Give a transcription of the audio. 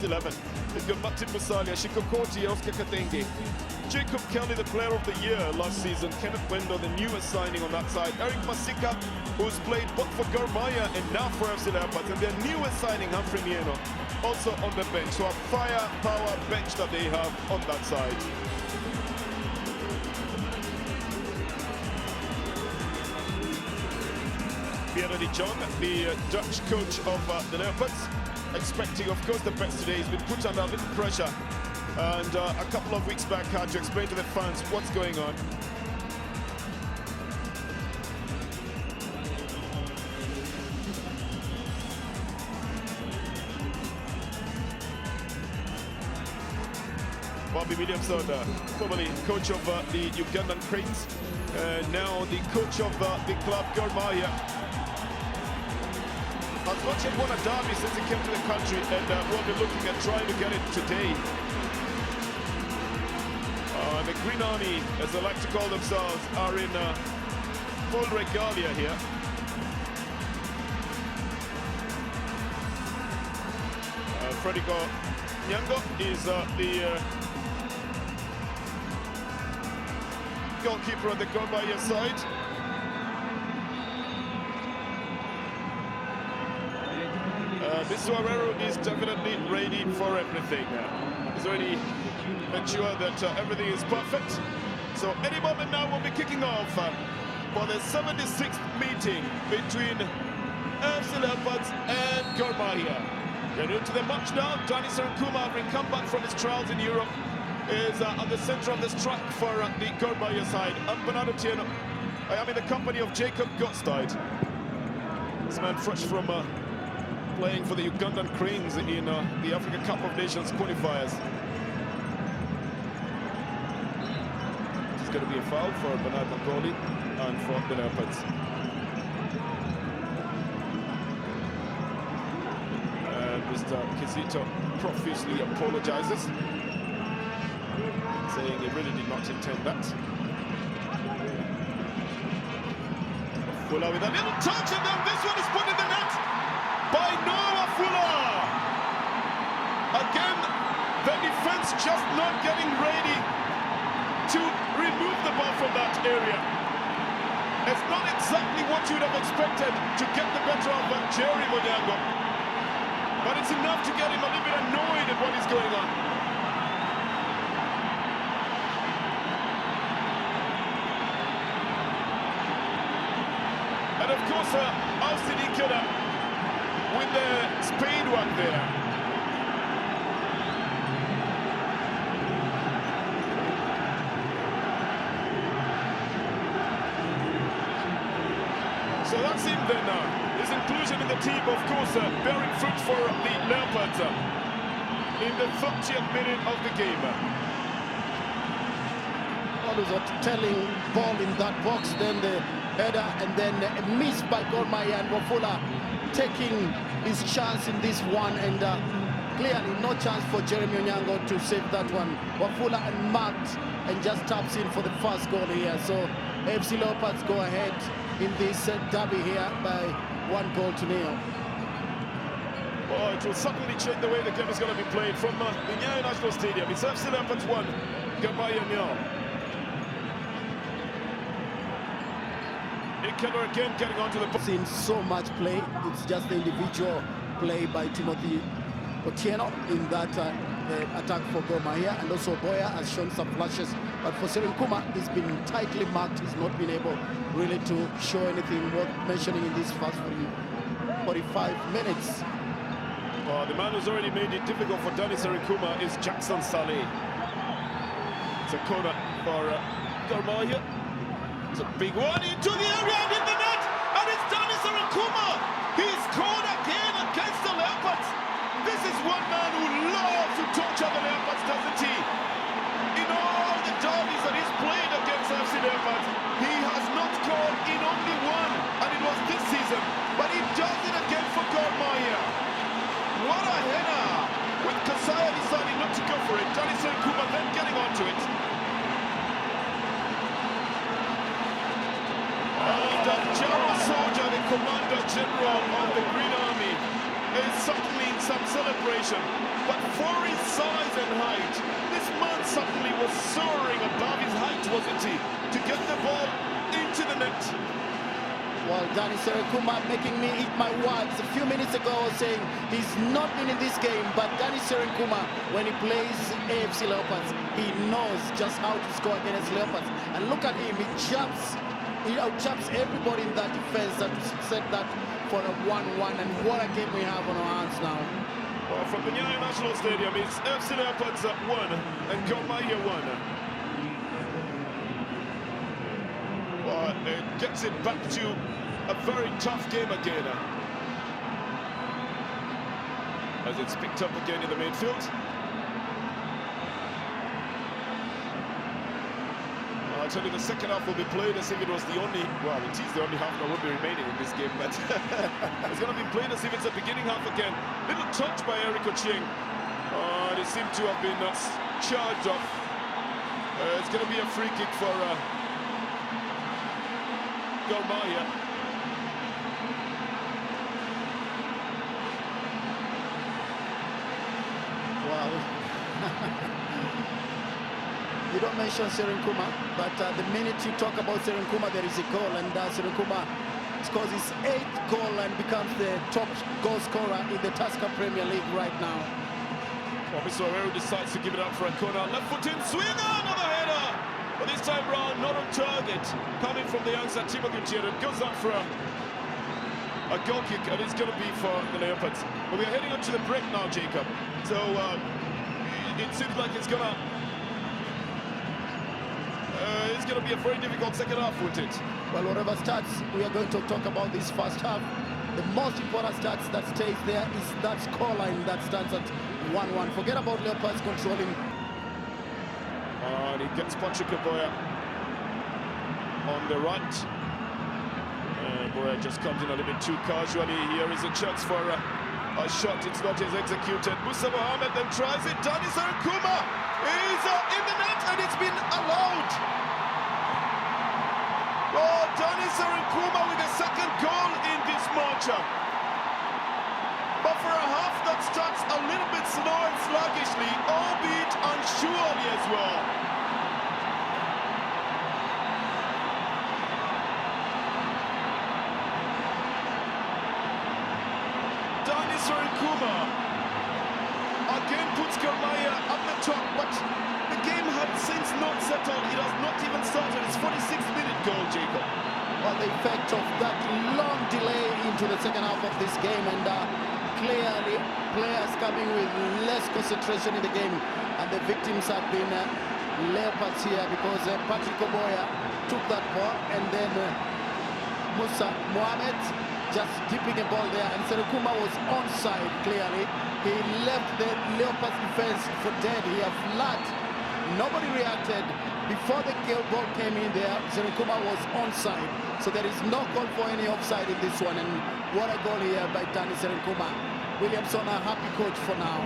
11. They've got Martin Musalia, Shikokoti, Oscar Katenge. Jacob Kelly, the player of the year last season. Kenneth Wendo, the newest signing on that side. Eric Masika, who's played both for Gor Mahia and now for AFC Leopards. And their newest signing, Humphrey Mieno, also on the bench. So a firepower bench that they have on that side. Pierre de Jong, the Dutch coach of the Leopards, expecting, of course, the best today. He's been put under a little pressure, and a couple of weeks back had to explain to the fans what's going on. Bobby Williamson, formerly coach of the Ugandan Cranes, now the coach of the club Gor Mahia. Has not yet won a derby since he came to the country, and we'll be looking at trying to get it today. The Green Army, as they like to call themselves, are in full regalia here. Frederico Nyango is the goalkeeper on the Gor Mahia side. Suarero is definitely ready for everything. He's already made sure that everything is perfect. So any moment now we'll be kicking off for the 76th meeting between AFC Leopards and Gor Mahia. Getting into the match now. Danny Sarankuma, having come back from his trials in Europe, is at the center of this track for the Gor Mahia side. I'm Bernardo Tieno. I am in the company of Jacob Gotstein. This man fresh from playing for the Ugandan Cranes in the Africa Cup of Nations qualifiers. It's going to be a foul for Bernard Mangoli and for the Leopards. Mr. Kizito profusely apologizes, saying he really did not intend that. Fuller with a little touch, and then this one is put in the net by Noah Fuller. Again, the defense just not getting ready to remove the ball from that area. It's not exactly what you would have expected to get the better of Jerry Monyango, but it's enough to get him a little bit annoyed at what is going on. And of course, Austin Ikeda with the spade one there. So that's him then. His inclusion in the team, of course, bearing fruit for the Leopards in the 30th minute of the game. Always a telling ball in that box, then the header, and then a miss by Gor Mahia, and Wafula taking his chance in this one, and clearly no chance for Jeremy Onyango to save that one. Wafula and marked and just taps in for the first goal here. So AFC Leopards go ahead in this derby here by 1-0. Well, it will certainly change the way the game is going to be played from the Nyayo National Stadium. It's AFC Leopards 1, Gor Mahia 0. Keller again getting onto the... Seen so much play. It's just the individual play by Timothy Otieno in that attack for Gor Mahia, and also Boya has shown some flashes, but for Sarankuma, he's been tightly marked. He's not been able really to show anything worth mentioning in this first 45 minutes. Well, the man who's already made it difficult for Danny Sarankuma is Jackson Saleh. It's a corner for Gor Mahia. It's a big one into the area and in the net, and it's Danny Sarankuma. He's scored again against the Leopards. This is one man who loves to torture the Leopards, doesn't he? In all the derbies that he's played against AFC Leopards, he has not scored in only one, and it was this season. But he does it again for Gor Mahia. What a header! With Kasaya deciding not to go for it, Danny Sarankuma then getting onto it. General Soldier, the Commander General of the Green Army, is certainly some celebration, but for his size and height, this man suddenly was soaring above his height, wasn't he, to get the ball into the net. Well, Danny Serekuma making me eat my words. A few minutes ago I was saying he's not been in this game, but Danny Serekuma, when he plays AFC Leopards, he knows just how to score against Leopards. And look at him, he out-jumps everybody in that defense that set that for a 1-1. And what a game we have on our hands now. Well, from the Nyayo National Stadium, it's AFC Leopards 1 and Gor Mahia 1. Well, it gets it back to a very tough game again, as it's picked up again in the midfield. I tell you, the second half will be played as if it was the only, well, it is the only half that will be remaining in this game, but it's going to be played as if it's the beginning half again. Little touch by Eric Ochieng. They seem to have been charged off. It's going to be a free kick for Gor Mahia. Wow. You don't mention Serekuma, but the minute you talk about Serekuma, there is a goal, and Serekuma scores his 8th goal and becomes the top goal scorer in the Tusker Premier League right now. Obviously, Areru decides to give it up for a corner. Left foot in, swing, another header! But this time round, not on target. Coming from the youngster, Timo Gutierrez, goes up for a goal kick, and it's going to be for the Leopards. But we are heading on to the break now, Jacob. So it seems like it's going to be a very difficult second half, won't it? Well, whatever stats we are going to talk about this first half, the most important stats that stays there is that scoreline that stands at 1-1. Forget about Leopards controlling. And he gets Patrick Boya on the right. Boya just comes in a little bit too casually. Here is a chance for a shot. It's not as executed. Musa Mohammed then tries it. Danny Serekuma is in the net, and it's been allowed. Oh, Danny Serekuma with a second goal in this match. But for a half that starts a little bit slow and sluggishly, albeit unsurely as well. Danny Serekuma again puts Gor Mahia at the top, but the game had since not settled. It has not even started. It's 46th-minute goal, Jacob. Well, the effect of that long delay into the second half of this game, and clearly players coming with less concentration in the game, and the victims have been Leopards here, because Patrick Oboya took that ball, and then Musa Mohammed just dipping a ball there, and Serekuma was onside clearly. He left the Leopards defense for dead here, flat. Nobody reacted. Before the ball came in there, Serekuma was onside. So there is no call for any offside in this one. And what a goal here by Danny Serekuma. Williamson, a happy coach for now.